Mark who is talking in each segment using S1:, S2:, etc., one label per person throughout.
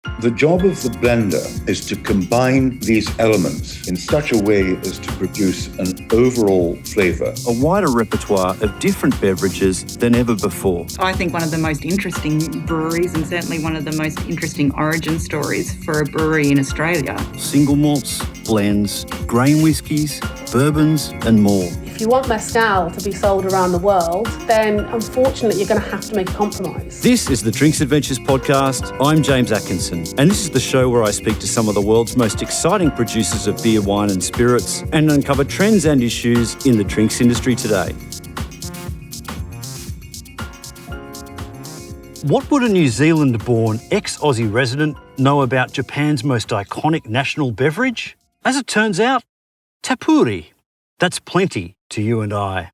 S1: The job of the blender is to combine these elements in such a way as to produce an overall flavour.
S2: A wider repertoire of different beverages than ever before.
S3: I think one of the most interesting breweries, and certainly one of the most interesting origin stories for a brewery in Australia.
S2: Single malts, blends, grain whiskies, bourbons and more.
S4: If you want mezcal to be sold around the world, then unfortunately you're going to have to make a compromise.
S2: This is the Drinks Adventures podcast. I'm James Atkinson, and this is the show where I speak to some of the world's most exciting producers of beer, wine and spirits and uncover trends and issues in the drinks industry today. What would a New Zealand-born ex-Aussie resident know about Japan's most iconic national beverage? As it turns out, tapuri. That's plenty to you and I.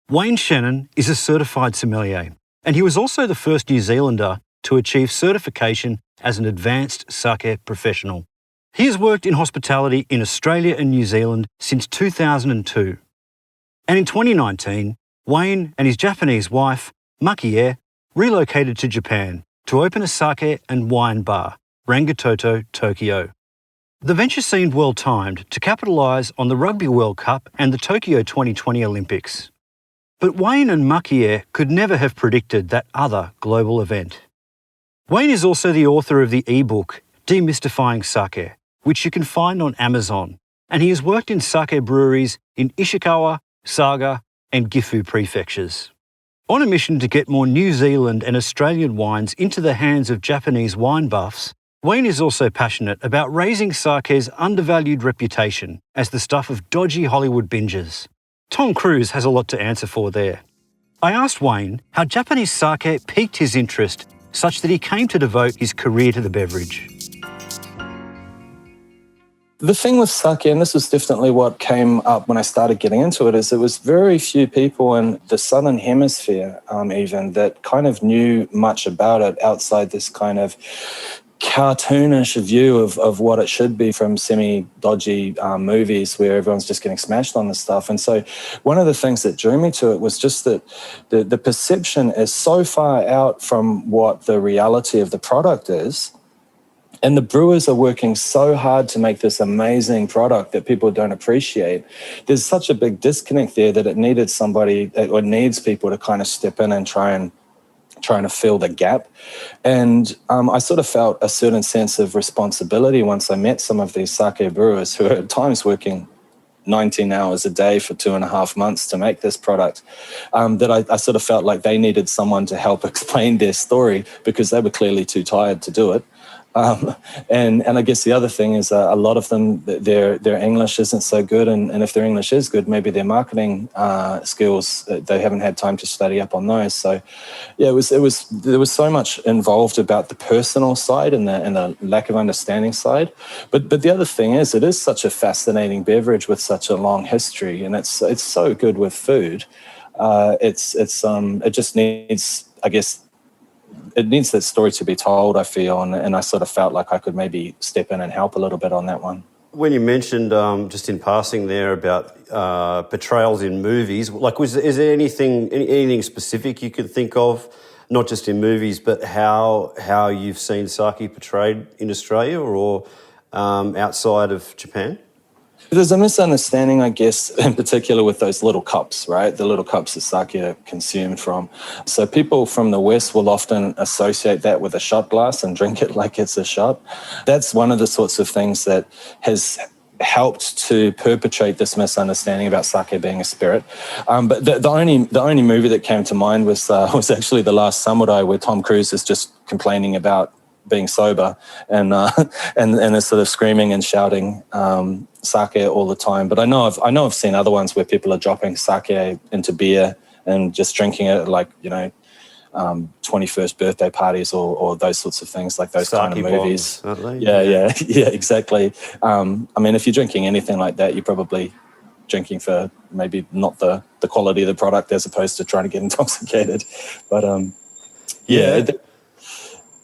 S2: Wayne Shennen is a certified sommelier, and he was also the first New Zealander to achieve certification as an advanced sake professional. He has worked in hospitality in Australia and New Zealand since 2002. And in 2019, Wayne and his Japanese wife, Makie, relocated to Japan to open a sake and wine bar, Rangitoto Tokyo. The venture seemed well-timed to capitalise on the Rugby World Cup and the Tokyo 2020 Olympics. But Wayne and Makie could never have predicted that other global event. Wayne is also the author of the ebook, Demystifying Sake, which you can find on Amazon, and he has worked in sake breweries in Ishikawa, Saga and Gifu prefectures. On a mission to get more New Zealand and Australian wines into the hands of Japanese wine buffs, Wayne is also passionate about raising sake's undervalued reputation as the stuff of dodgy Hollywood bingers. Tom Cruise has a lot to answer for there. I asked Wayne how Japanese sake piqued his interest such that he came to devote his career to the beverage.
S5: The thing with sake, and this was definitely what came up when I started getting into it, is there was very few people in the Southern Hemisphere even that kind of knew much about it outside this kind of cartoonish view of what it should be from semi-dodgy movies where everyone's just getting smashed on this stuff. And so one of the things that drew me to it was just that the perception is so far out from what the reality of the product is. And the brewers are working so hard to make this amazing product that people don't appreciate. There's such a big disconnect there that it needed somebody, or needs people to kind of step in and trying to fill the gap. And I sort of felt a certain sense of responsibility once I met some of these sake brewers who are at times working 19 hours a day for 2.5 months to make this product, that I sort of felt like they needed someone to help explain their story because they were clearly too tired to do it. And I guess the other thing is a lot of them, their English isn't so good, and if their English is good, maybe their marketing skills, they haven't had time to study up on those. So, yeah, there was so much involved about the personal side and the lack of understanding side. But the other thing is, it is such a fascinating beverage with such a long history, and it's so good with food. It just needs, I guess, it needs that story to be told, I feel, and I sort of felt like I could maybe step in and help a little bit on that one.
S2: When you mentioned, just in passing there, about portrayals in movies, like is there anything specific you could think of, not just in movies, but how you've seen sake portrayed in Australia or outside of Japan?
S5: There's a misunderstanding, I guess, in particular with those little cups, right? The little cups that sake are consumed from. So people from the West will often associate that with a shot glass and drink it like it's a shot. That's one of the sorts of things that has helped to perpetrate this misunderstanding about sake being a spirit. But the only movie that came to mind was actually The Last Samurai, where Tom Cruise is just complaining about being sober and is sort of screaming and shouting sake all the time. But I know I've seen other ones where people are dropping sake into beer and just drinking it, like, 21st birthday parties or those sorts of things, like those kind of movies.
S2: Bombs, aren't they?
S5: Yeah, exactly. I mean, if you're drinking anything like that, you're probably drinking for maybe not the quality of the product as opposed to trying to get intoxicated. But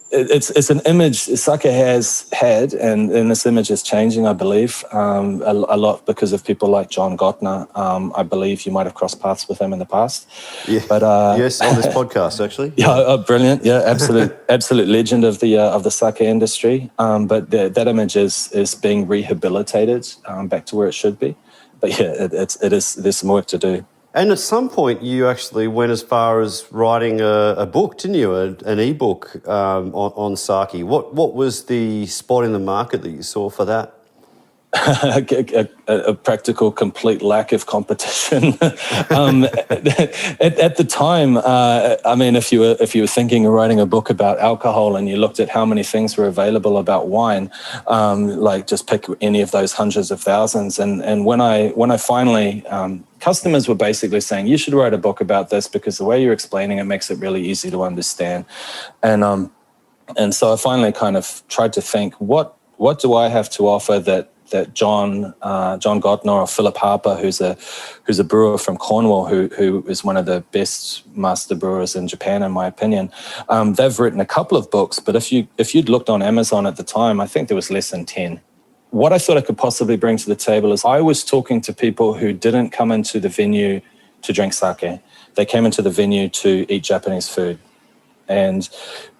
S5: it's an image sake has had, and this image is changing, I believe, a lot because of people like John Gottner. I believe you might have crossed paths with him in the past.
S6: Yeah.
S5: But
S6: yes, on this podcast, actually.
S5: Yeah, brilliant. Yeah, absolute legend of the sake industry. But that image is being rehabilitated back to where it should be. But yeah, there's some work to do.
S6: And at some point, you actually went as far as writing a book, didn't you? An e-book on sake. What was the spot in the market that you saw for that?
S5: A practical, complete lack of competition. At the time, I mean, if you were thinking of writing a book about alcohol and you looked at how many things were available about wine, like just pick any of those hundreds of thousands. And when I finally, customers were basically saying, you should write a book about this because the way you're explaining it makes it really easy to understand. And so I finally kind of tried to think, what do I have to offer that John Gottner or Philip Harper, who's a brewer from Cornwall, who is one of the best master brewers in Japan, in my opinion. They've written a couple of books, but if you'd looked on Amazon at the time, I think there was less than 10. What I thought I could possibly bring to the table is I was talking to people who didn't come into the venue to drink sake. They came into the venue to eat Japanese food. And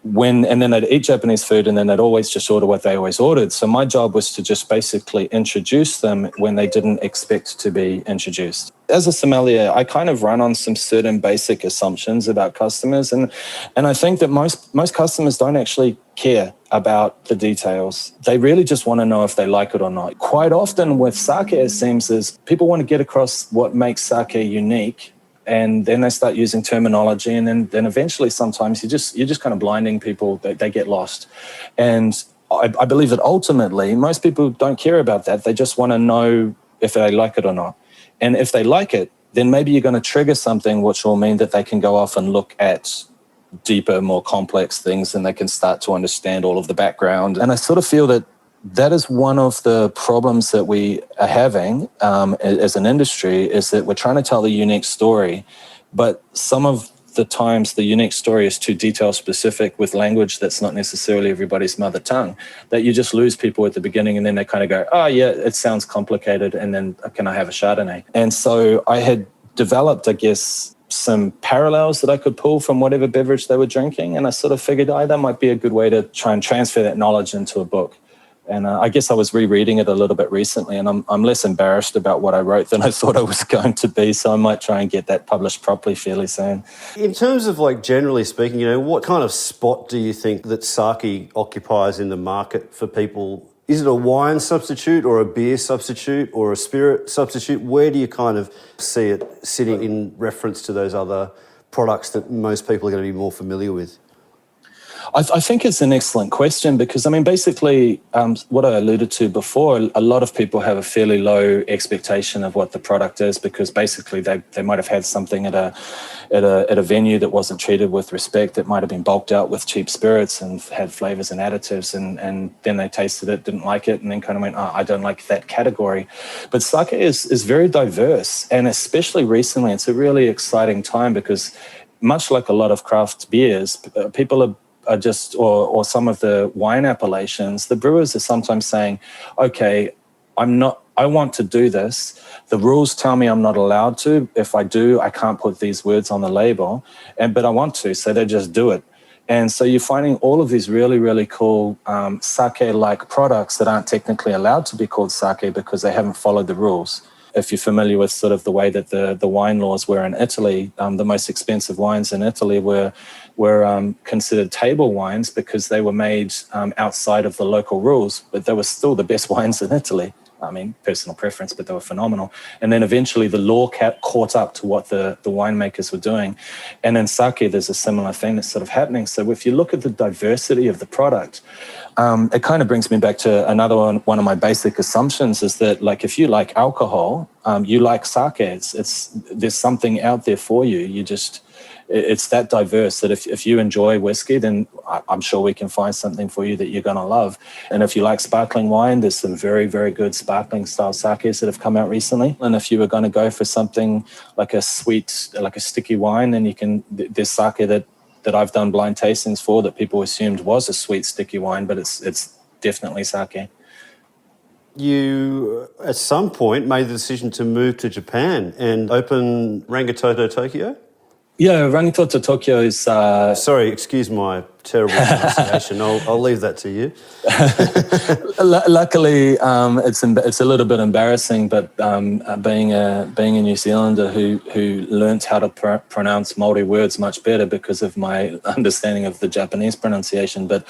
S5: then they'd eat Japanese food, and then they'd always just order what they always ordered. So my job was to just basically introduce them when they didn't expect to be introduced. As a sommelier, I kind of run on some certain basic assumptions about customers, and I think that most customers don't actually care about the details. They really just want to know if they like it or not. Quite often with sake, it seems, is people want to get across what makes sake unique, and then they start using terminology, and then eventually sometimes you're just kind of blinding people. They get lost. And I believe that ultimately most people don't care about that. They just want to know if they like it or not. And if they like it, then maybe you're going to trigger something which will mean that they can go off and look at deeper, more complex things, and they can start to understand all of the background. And I sort of feel that is one of the problems that we are having as an industry, is that we're trying to tell a unique story, but some of the times the unique story is too detail specific with language that's not necessarily everybody's mother tongue, that you just lose people at the beginning, and then they kind of go, oh yeah, it sounds complicated, and then can I have a Chardonnay? And so I had developed, I guess, some parallels that I could pull from whatever beverage they were drinking, and I sort of figured, that might be a good way to try and transfer that knowledge into a book. And I guess I was rereading it a little bit recently, and I'm less embarrassed about what I wrote than I thought I was going to be. So I might try and get that published properly fairly soon.
S6: In terms of, like, generally speaking, what kind of spot do you think that sake occupies in the market for people? Is it a wine substitute or a beer substitute or a spirit substitute? Where do you kind of see it sitting in reference to those other products that most people are going to be more familiar with?
S5: I think it's an excellent question because, I mean, basically what I alluded to before, a lot of people have a fairly low expectation of what the product is because basically they might have had something at a venue that wasn't treated with respect, that might have been bulked out with cheap spirits and had flavors and additives, and then they tasted it, didn't like it, and then kind of went, I don't like that category. But sake is very diverse, and especially recently, it's a really exciting time because much like a lot of craft beers, people are just, or some of the wine appellations, the brewers are sometimes saying, okay, I want to do this. The rules tell me I'm not allowed to. If I do, I can't put these words on the label, but I want to, so they just do it. And so you're finding all of these really, really cool sake-like products that aren't technically allowed to be called sake because they haven't followed the rules. If you're familiar with sort of the way that the wine laws were in Italy, the most expensive wines in Italy were considered table wines because they were made outside of the local rules, but they were still the best wines in Italy. I mean, personal preference, but they were phenomenal. And then eventually the law caught up to what the winemakers were doing. And in sake, there's a similar thing that's sort of happening. So if you look at the diversity of the product, it kind of brings me back to another one of my basic assumptions is that, like, if you like alcohol, you like sake. There's something out there for you. It's that diverse that if you enjoy whiskey, then I'm sure we can find something for you that you're going to love. And if you like sparkling wine, there's some very, very good sparkling style sakes that have come out recently. And if you were going to go for something like a sweet, like a sticky wine, then there's sake that that I've done blind tastings for that people assumed was a sweet, sticky wine, but it's definitely sake.
S6: You, at some point, made the decision to move to Japan and open Rangitoto Tokyo?
S5: Yeah, Rangitoto Tokyo is...
S6: Sorry, excuse my terrible pronunciation. I'll leave that to you.
S5: Luckily, it's a little bit embarrassing, but being a New Zealander who learnt how to pronounce Māori words much better because of my understanding of the Japanese pronunciation. But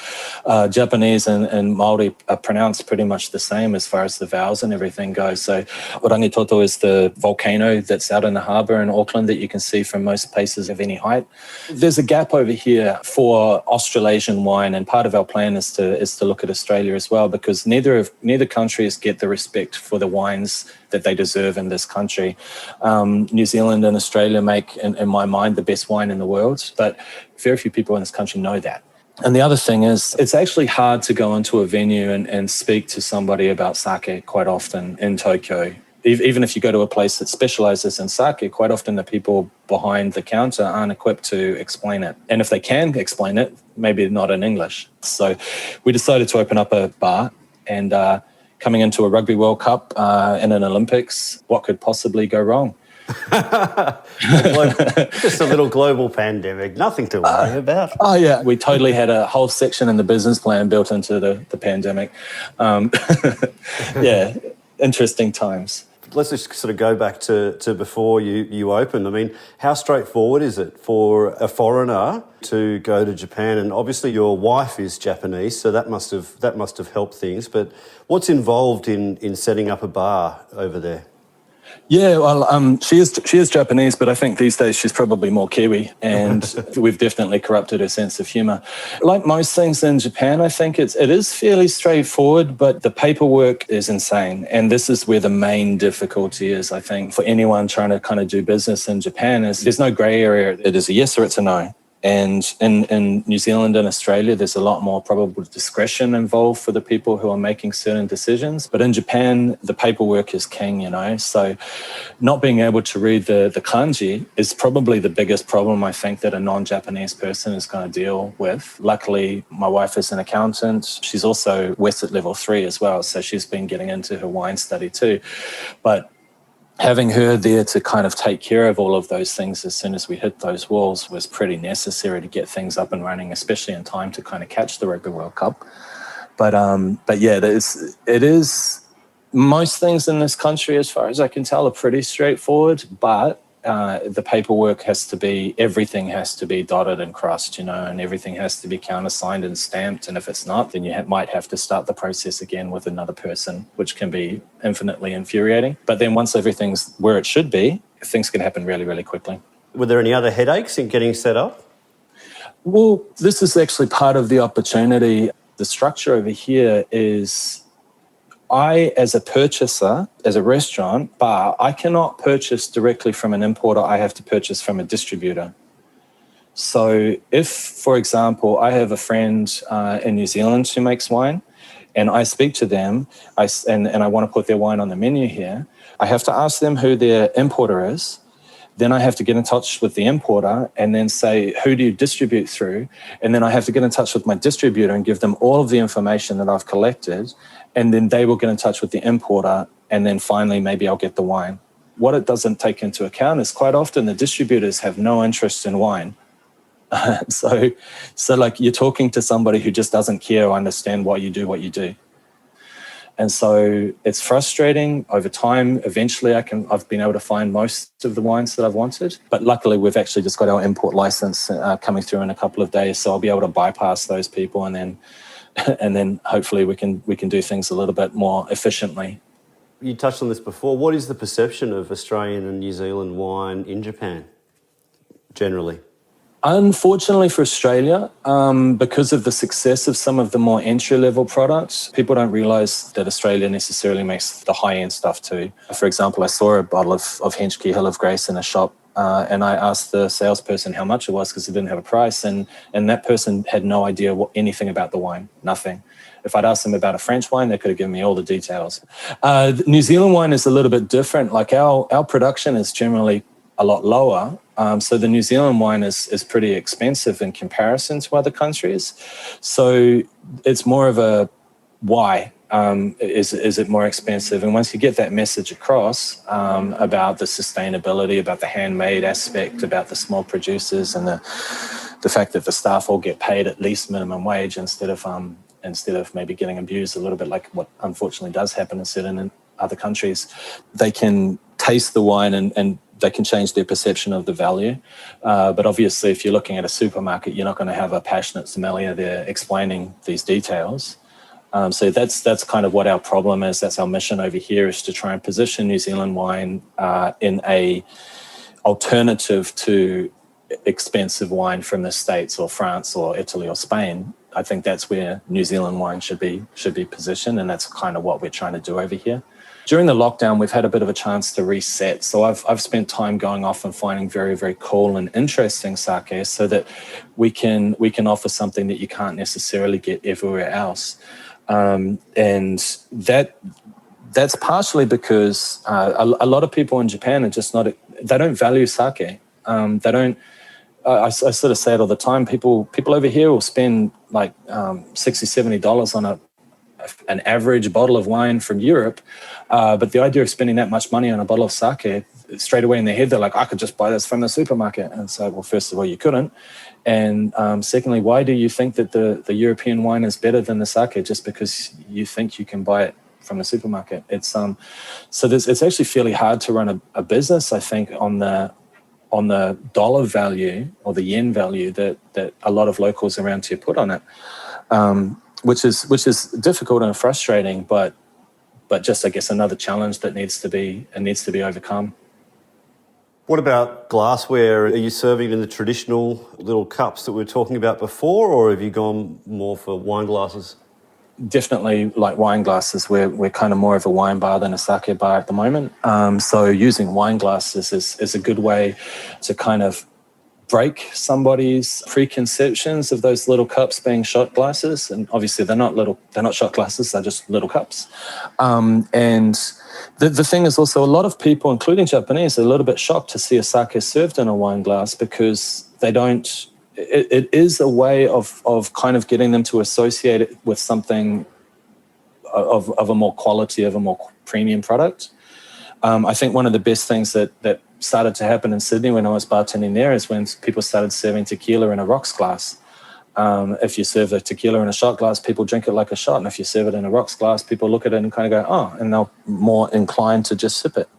S5: Japanese and Māori are pronounced pretty much the same as far as the vowels and everything goes. So Rangitoto is the volcano that's out in the harbour in Auckland that you can see from most places of any height. There's a gap over here for Australasian wine, and part of our plan is to look at Australia as well, because neither countries get the respect for the wines that they deserve in this country. New Zealand and Australia make, in my mind, the best wine in the world, but very few people in this country know that. And the other thing is, it's actually hard to go into a venue and speak to somebody about sake quite often in Tokyo. Even if you go to a place that specializes in sake, quite often the people behind the counter aren't equipped to explain it. And if they can explain it, maybe not in English. So we decided to open up a bar, and coming into a Rugby World Cup and an Olympics, what could possibly go wrong?
S6: Just a little global pandemic, nothing to worry about.
S5: Oh, yeah. We totally had a whole section in the business plan built into the pandemic. Yeah, interesting times.
S6: Let's just sort of go back to before you opened. I mean, how straightforward is it for a foreigner to go to Japan? And obviously your wife is Japanese, so that must have helped things. But what's involved in setting up a bar over there?
S5: Yeah, well, she is Japanese, but I think these days she's probably more Kiwi, and we've definitely corrupted her sense of humour. Like most things in Japan, I think it is fairly straightforward, but the paperwork is insane, and this is where the main difficulty is, I think, for anyone trying to kind of do business in Japan, is there's no grey area. It is a yes or it's a no. And in New Zealand and Australia, there's a lot more probable discretion involved for the people who are making certain decisions. But in Japan, the paperwork is king, you know. So not being able to read the kanji is probably the biggest problem, I think, that a non-Japanese person is going to deal with. Luckily, my wife is an accountant. She's also WSET level 3 as well. So she's been getting into her wine study too. But having her there to kind of take care of all of those things as soon as we hit those walls was pretty necessary to get things up and running, especially in time to kind of catch the Rugby World Cup. But yeah, it is most things in this country, as far as I can tell, are pretty straightforward, but the paperwork everything has to be dotted and crossed, you know, and everything has to be countersigned and stamped. And if it's not, then you might have to start the process again with another person, which can be infinitely infuriating. But then once everything's where it should be, things can happen really, really quickly.
S6: Were there any other headaches in getting set up?
S5: Well, this is actually part of the opportunity. The structure over here is, I, as a purchaser, as a restaurant, bar, I cannot purchase directly from an importer. I have to purchase from a distributor. So if, for example, I have a friend in New Zealand who makes wine, and I speak to them, and I want to put their wine on the menu here, I have to ask them who their importer is. Then I have to get in touch with the importer and then say, who do you distribute through? And then I have to get in touch with my distributor and give them all of the information that I've collected. And then they will get in touch with the importer. And then finally, maybe I'll get the wine. What it doesn't take into account is quite often the distributors have no interest in wine. So like you're talking to somebody who just doesn't care or understand why you do what you do. And so it's frustrating over time. Eventually I've been able to find most of the wines that I've wanted, but luckily we've actually just got our import license coming through in a couple of days. So I'll be able to bypass those people and then hopefully we can do things a little bit more efficiently.
S6: You touched on this before. What is the perception of Australian and New Zealand wine in Japan, generally?
S5: Unfortunately for Australia, because of the success of some of the more entry-level products, people don't realise that Australia necessarily makes the high-end stuff too. For example, I saw a bottle of Henschke Hill of Grace in a shop, and I asked the salesperson how much it was because it didn't have a price, and that person had no idea anything about the wine, nothing. If I'd asked them about a French wine, they could have given me all the details. New Zealand wine is a little bit different. Like our production is generally a lot lower. So the New Zealand wine is pretty expensive in comparison to other countries. So it's more of a why. Is it more expensive? And once you get that message across about the sustainability, about the handmade aspect, about the small producers, and the fact that the staff all get paid at least minimum wage instead of maybe getting abused a little bit, like what unfortunately does happen in certain other countries, they can taste the wine and they can change their perception of the value. But obviously, if you're looking at a supermarket, you're not going to have a passionate sommelier there explaining these details. So that's kind of what our problem is. That's our mission over here, is to try and position New Zealand wine in a alternative to expensive wine from the States or France or Italy or Spain. I think that's where New Zealand wine should be positioned, and that's kind of what we're trying to do over here. During the lockdown, we've had a bit of a chance to reset. So I've spent time going off and finding very, very cool and interesting sake, so that we can offer something that you can't necessarily get everywhere else. And that's partially because a lot of people in Japan are just they don't value sake. They don't. I sort of say it all the time. People over here will spend like $60, $70 on an average bottle of wine from Europe, but the idea of spending that much money on a bottle of sake, straight away in their head, they're like, I could just buy this from the supermarket. And so, well, first of all, you couldn't. And secondly, why do you think that the European wine is better than the sake just because you think you can buy it from the supermarket? It's actually fairly hard to run a business, I think, on the dollar value or the yen value that a lot of locals around here put on it, which is difficult and frustrating, but just, I guess, another challenge that needs to be overcome.
S6: What about glassware? Are you serving in the traditional little cups that we were talking about before, or have you gone more for wine glasses?
S5: Definitely like wine glasses. We're kind of more of a wine bar than a sake bar at the moment. So using wine glasses is a good way to kind of break somebody's preconceptions of those little cups being shot glasses. And obviously they're not shot glasses, they're just little cups. And the thing is also, a lot of people, including Japanese, are a little bit shocked to see a sake served in a wine glass, because they don't. It is a way of kind of getting them to associate it with something of a more quality, of a more premium product. I think one of the best things that started to happen in Sydney when I was bartending there is when people started serving tequila in a rocks glass. If you serve the tequila in a shot glass, people drink it like a shot. And if you serve it in a rocks glass, people look at it and kind of go, oh, and they're more inclined to just sip it.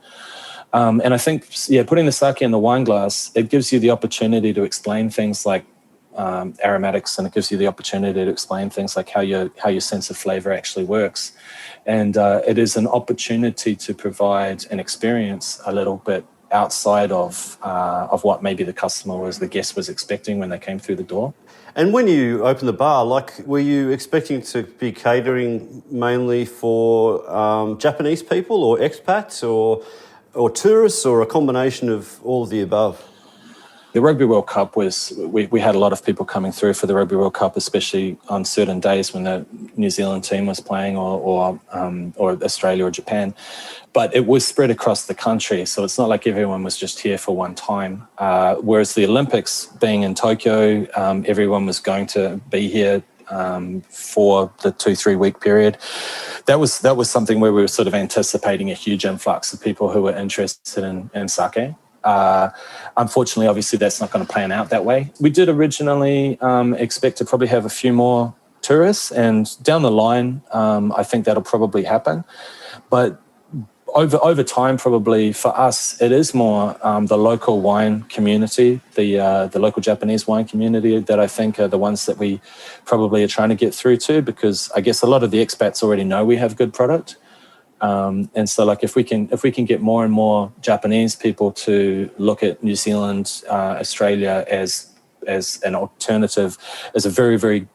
S5: And I think, putting the sake in the wine glass, it gives you the opportunity to explain things like aromatics, and it gives you the opportunity to explain things like how your sense of flavor actually works. And it is an opportunity to provide an experience a little bit outside of what maybe the guest was expecting when they came through the door.
S6: And when you opened the bar, were you expecting to be catering mainly for Japanese people or expats or tourists, or a combination of all of the above?
S5: The Rugby World Cup we had a lot of people coming through for the Rugby World Cup, especially on certain days when the New Zealand team was playing, or Australia or Japan. But it was spread across the country, so it's not like everyone was just here for one time. Whereas the Olympics being in Tokyo, everyone was going to be here for the 2-3 week period. That was something where we were sort of anticipating a huge influx of people who were interested in sake. Unfortunately, obviously, that's not going to pan out that way. We did originally expect to probably have a few more tourists, and down the line, I think that'll probably happen. But over time, probably for us, it is more the local wine community, the local Japanese wine community, that I think are the ones that we probably are trying to get through to, because I guess a lot of the expats already know we have good product. And so, like, if we can get more and more Japanese people to look at New Zealand, Australia as an alternative, as a very, very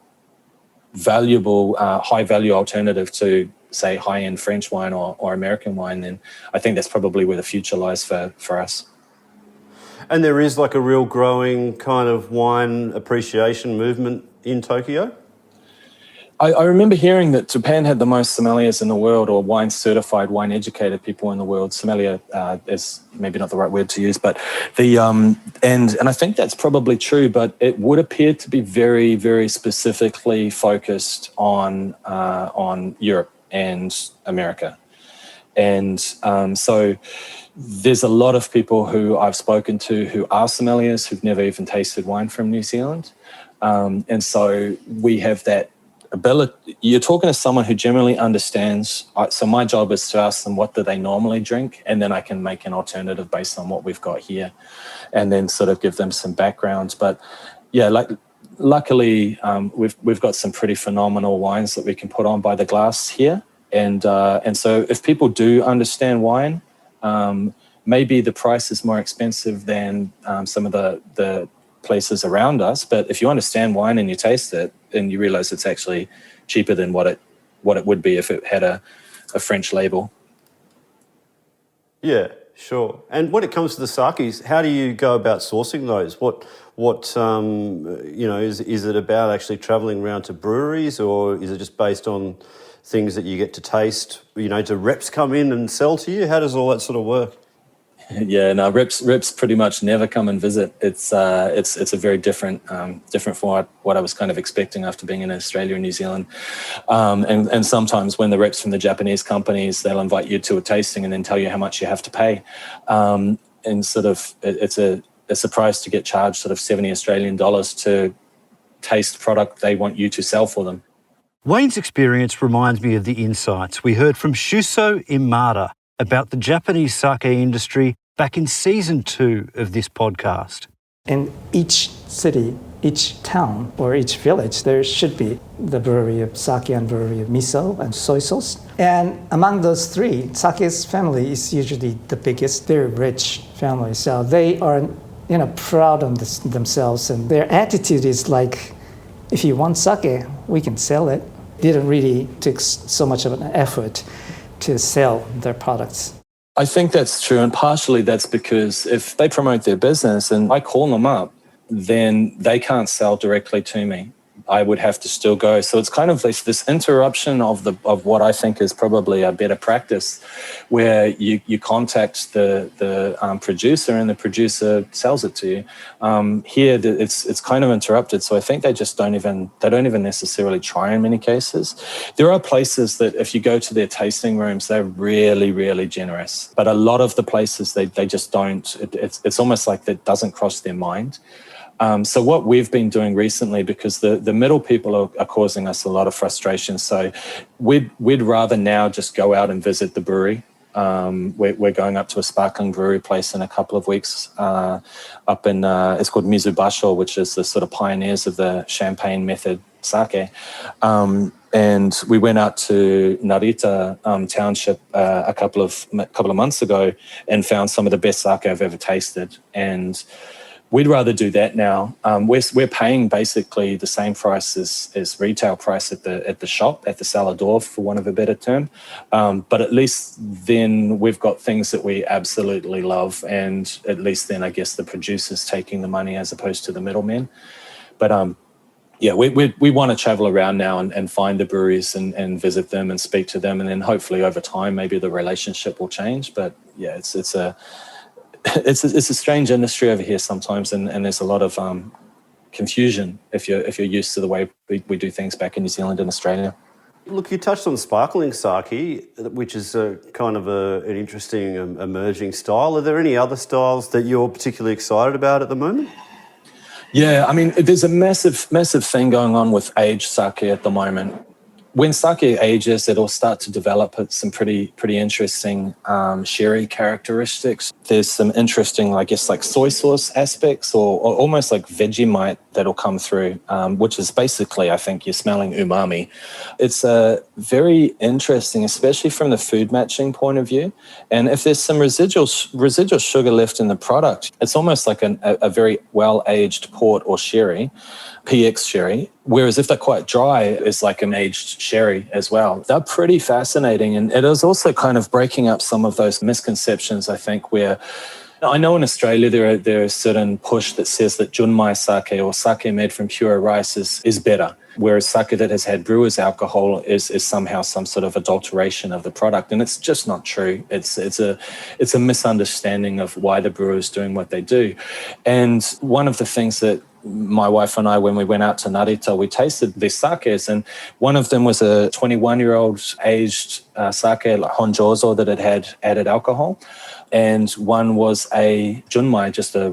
S5: valuable, high value alternative to, say, high end French wine or American wine, then I think that's probably where the future lies for us.
S6: And there is like a real growing kind of wine appreciation movement in Tokyo?
S5: I remember hearing that Japan had the most sommeliers in the world, or wine-certified, wine-educated people in the world. Sommelier is maybe not the right word to use, but and I think that's probably true. But it would appear to be very, very specifically focused on Europe and America, and so there's a lot of people who I've spoken to who are sommeliers who've never even tasted wine from New Zealand, and so we have that ability. You're talking to someone who generally understands. So my job is to ask them what do they normally drink, and then I can make an alternative based on what we've got here, and then sort of give them some background. But yeah, luckily we've got some pretty phenomenal wines that we can put on by the glass here, and so if people do understand wine, maybe the price is more expensive than some of the places around us, but if you understand wine and you taste it, then you realize it's actually cheaper than what it would be if it had a French label.
S6: Yeah, sure. And when it comes to the sakis, how do you go about sourcing those? What is it about actually travelling around to breweries, or is it just based on things that you get to taste? Do reps come in and sell to you? How does all that sort of work?
S5: Yeah, no, reps pretty much never come and visit. It's a very different from what I was kind of expecting after being in Australia and New Zealand. And sometimes when the reps from the Japanese companies, they'll invite you to a tasting and then tell you how much you have to pay. And sort of it's a surprise to get charged sort of $70 Australian to taste product they want you to sell for them.
S2: Wayne's experience reminds me of the insights we heard from Shuso Imada about the Japanese sake industry back in season 2 of this podcast.
S7: In each city, each town, or each village, there should be the brewery of sake and brewery of miso and soy sauce. And among those three, sake's family is usually the biggest, very rich family. So they are, proud of themselves, and their attitude is like, if you want sake, we can sell it. They didn't really take so much of an effort to sell their products.
S5: I think that's true, and partially that's because if they promote their business and I call them up, then they can't sell directly to me. I would have to still go. So it's kind of this interruption of what I think is probably a better practice, where you contact the producer and the producer sells it to you. Here it's kind of interrupted, so I think they don't even necessarily try in many cases. There are places that if you go to their tasting rooms, they're really, really generous, but a lot of the places they just don't. It's almost like that doesn't cross their mind. So what we've been doing recently, because the middle people are causing us a lot of frustration, so we'd rather now just go out and visit the brewery. We're going up to a sparkling brewery place in a couple of weeks up in, it's called Mizubasho, which is the sort of pioneers of the champagne method sake. And we went out to Narita Township a couple of months ago and found some of the best sake I've ever tasted. And we'd rather do that now. We're paying basically the same price as retail price at the shop, at the Salador, for want of a better term. But at least then we've got things that we absolutely love, and at least then I guess the producer's taking the money as opposed to the middlemen. But we want to travel around now and find the breweries and visit them and speak to them, and then hopefully over time maybe the relationship will change. But yeah, it's a strange industry over here sometimes, and there's a lot of confusion if you're used to the way we do things back in New Zealand and Australia.
S6: Look, you touched on sparkling sake, which is kind of an interesting emerging style. Are there any other styles that you're particularly excited about at the moment?
S5: Yeah, I mean, there's a massive thing going on with aged sake at the moment. When sake ages, it'll start to develop some pretty interesting sherry characteristics. There's some interesting, I guess, like soy sauce aspects or almost like Vegemite that'll come through, which is basically, I think, you're smelling umami. It's very interesting, especially from the food matching point of view. And if there's some residual sugar left in the product, it's almost like a very well-aged port or sherry, PX sherry. Whereas if they're quite dry, it's like an aged sherry as well. They're pretty fascinating. And it is also kind of breaking up some of those misconceptions, I think, where I know in Australia there are certain push that says that junmai sake or sake made from pure rice is better. whereas sake that has had brewer's alcohol is somehow some sort of adulteration of the product. And it's just not true. It's a misunderstanding of why the brewer is doing what they do. And one of the things that my wife and I, when we went out to Narita, we tasted these sakes, and one of them was a 21-year-old aged sake, like honjozo, that had added alcohol, and one was a junmai, just a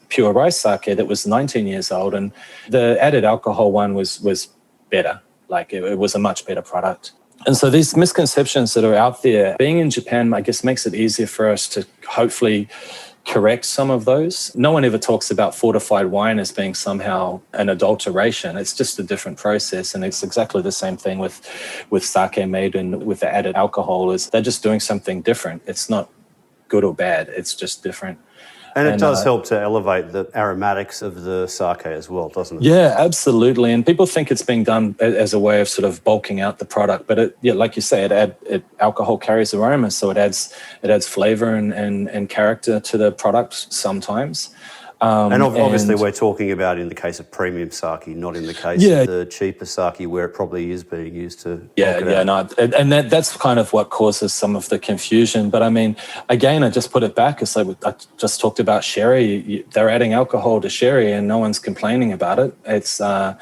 S5: pure rice sake that was 19 years old, and the added alcohol one was better. Like it was a much better product. And so these misconceptions that are out there, being in Japan, I guess, makes it easier for us to hopefully correct some of those. No one ever talks about fortified wine as being somehow an adulteration. It's just a different process, and it's exactly the same thing with sake made and with the added alcohol. Is they're just doing something different. It's not good or bad. It's just different.
S6: And it does help to elevate the aromatics of the sake as well, doesn't it?
S5: Yeah, absolutely. And people think it's being done as a way of sort of bulking out the product, but like you say, alcohol carries aroma, so it adds flavor and character to the product sometimes.
S6: And obviously we're talking about in the case of premium sake, not in the case of the cheaper sake where it probably is being used to bulk it out.
S5: And that's kind of what causes some of the confusion. But I mean, again, I just put it back. It's like I just talked about sherry. They're adding alcohol to sherry and no one's complaining about it. It's well,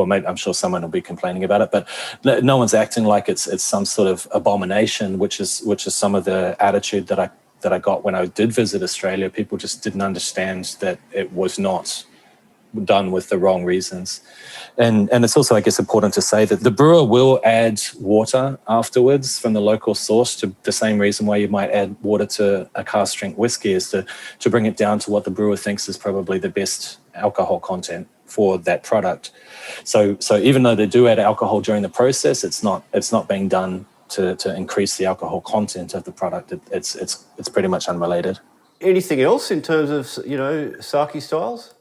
S5: maybe, I'm sure someone will be complaining about it, but no one's acting like it's some sort of abomination, which is some of the attitude that I got when I did visit Australia. People just didn't understand that it was not done with the wrong reasons. And it's also, I guess, important to say that the brewer will add water afterwards from the local source, to the same reason why you might add water to a cask strength whiskey, is to bring it down to what the brewer thinks is probably the best alcohol content for that product. So even though they do add alcohol during the process, it's not being done to increase the alcohol content of the product. It's pretty much unrelated. Anything
S6: else in terms of, sake styles?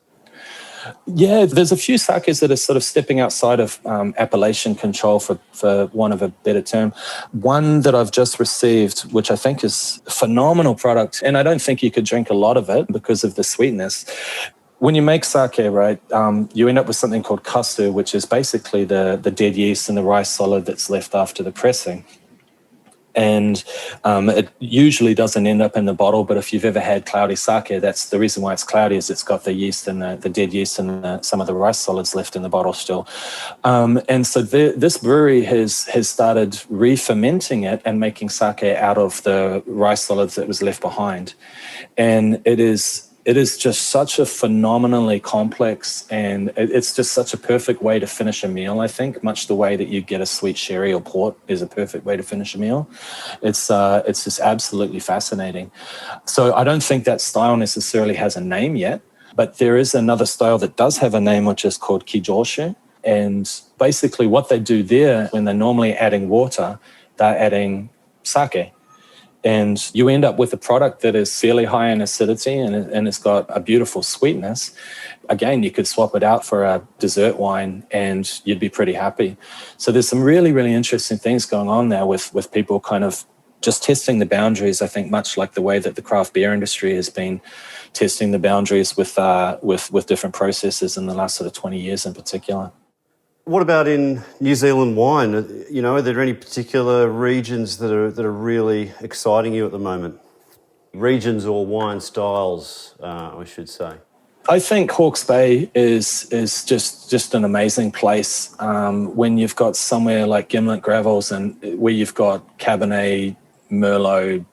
S5: Yeah, there's a few sakes that are sort of stepping outside of appellation control, for want of a better term. One that I've just received, which I think is a phenomenal product, and I don't think you could drink a lot of it because of the sweetness. When you make sake, right, you end up with something called kasu, which is basically the dead yeast and the rice solid that's left after the pressing. And it usually doesn't end up in the bottle, but if you've ever had cloudy sake, that's the reason why it's cloudy, is it's got the yeast and the dead yeast and some of the rice solids left in the bottle still. And so this brewery has started re-fermenting it and making sake out of the rice solids that was left behind. And it is just such a phenomenally complex, and it's just such a perfect way to finish a meal, I think, much the way that you get a sweet sherry or port is a perfect way to finish a meal. It's just absolutely fascinating. So I don't think that style necessarily has a name yet, but there is another style that does have a name, which is called kijoshu. And basically what they do there, when they're normally adding water, they're adding sake. And you end up with a product that is fairly high in acidity and it's got a beautiful sweetness. Again, you could swap it out for a dessert wine and you'd be pretty happy. So there's some really, really interesting things going on there with people kind of just testing the boundaries, I think, much like the way that the craft beer industry has been testing the boundaries with different processes in the last sort of 20 years in particular.
S6: What about in New Zealand wine? Are there any particular regions that are really exciting you at the moment? Regions or wine styles, I should say.
S5: I think Hawke's Bay is just an amazing place. When you've got somewhere like Gimlet Gravels and where you've got Cabernet, Merlot,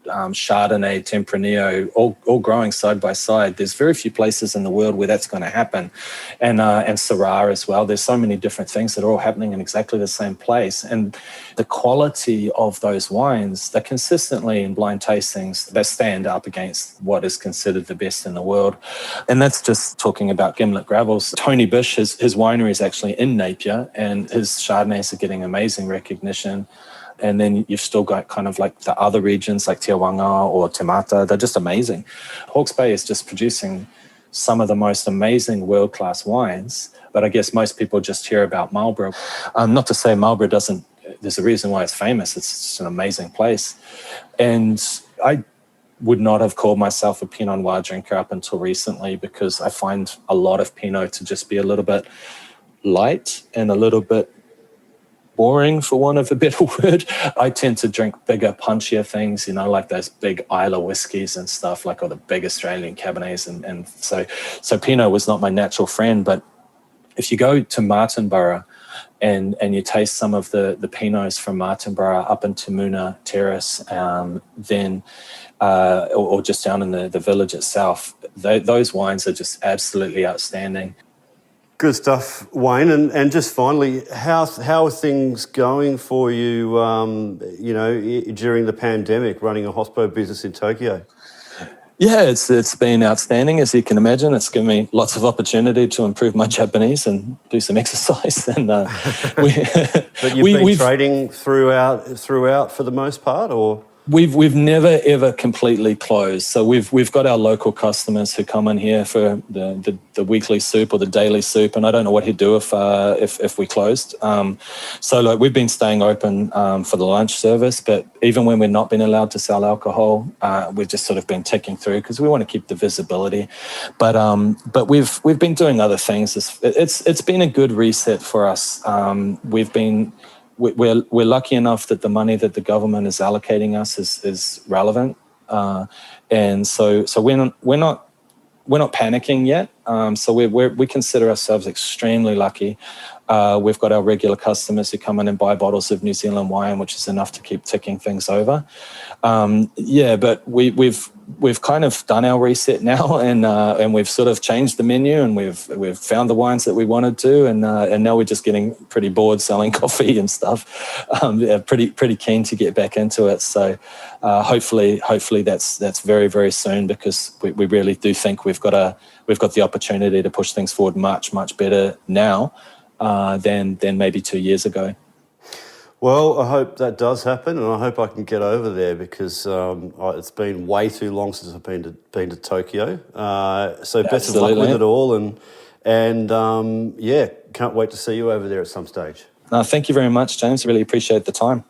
S5: Chardonnay, Tempranillo, all growing side by side. There's very few places in the world where that's going to happen. And Syrah as well. There's so many different things that are all happening in exactly the same place. And the quality of those wines, they're consistently in blind tastings, they stand up against what is considered the best in the world. And that's just talking about Gimlet Gravels. Tony Bish, his winery is actually in Napier, and his Chardonnays are getting amazing recognition. And then you've still got kind of like the other regions like Te Wanga or Te Mata. They're just amazing. Hawke's Bay is just producing some of the most amazing world-class wines. But I guess most people just hear about Marlborough. Not to say Marlborough doesn't, there's a reason why it's famous. It's just an amazing place. And I would not have called myself a Pinot Noir drinker up until recently, because I find a lot of Pinot to just be a little bit light and a little bit boring, for want of a better word. I tend to drink bigger, punchier things, like those big Isla whiskies and stuff, or the big Australian Cabernets. And so Pinot was not my natural friend. But if you go to Martinborough and you taste some of the Pinots from Martinborough up into Moona Terrace, then or just down in the village itself, those wines are just absolutely outstanding.
S6: Good stuff, Wayne. And just finally, how are things going for you, during the pandemic, running a hospo business in Tokyo?
S5: Yeah, it's been outstanding, as you can imagine. It's given me lots of opportunity to improve my Japanese and do some exercise. And
S6: but you've been trading throughout for the most part, or?
S5: We've never ever completely closed. So we've got our local customers who come in here for the weekly soup or the daily soup, and I don't know what he'd do if we closed. So we've been staying open for the lunch service, but even when we've not been allowed to sell alcohol, we've just sort of been ticking through because we want to keep the visibility. But we've been doing other things. It's been a good reset for us. We're lucky enough that the money that the government is allocating us is relevant, and so we're not panicking yet. So we consider ourselves extremely lucky. We've got our regular customers who come in and buy bottles of New Zealand wine, which is enough to keep ticking things over. But we've kind of done our reset now, and we've sort of changed the menu, and we've found the wines that we wanted to, and now we're just getting pretty bored selling coffee and stuff. Pretty keen to get back into it. So hopefully that's very, very soon, because we really do think we've got the opportunity to push things forward much, much better now than maybe 2 years ago.
S6: Well, I hope that does happen, and I hope I can get over there, because it's been way too long since I've been to Tokyo. So best of luck with it all, and can't wait to see you over there at some stage.
S5: Thank you very much, James. Really appreciate the time.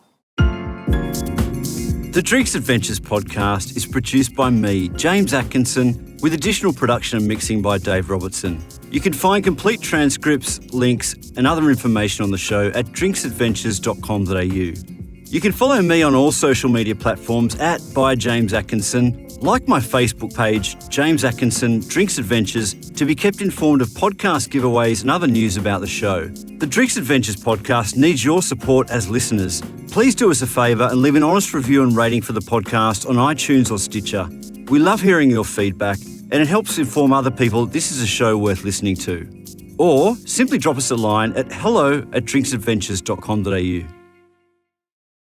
S2: The Drinks Adventures podcast is produced by me, James Atkinson, with additional production and mixing by Dave Robertson. You can find complete transcripts, links, and other information on the show at drinksadventures.com.au. You can follow me on all social media platforms at @ByJamesAtkinson, like my Facebook page, James Atkinson Drinks Adventures, to be kept informed of podcast giveaways and other news about the show. The Drinks Adventures podcast needs your support as listeners. Please do us a favour and leave an honest review and rating for the podcast on iTunes or Stitcher. We love hearing your feedback, and it helps inform other people this is a show worth listening to. Or simply drop us a line at hello@drinksadventures.com.au.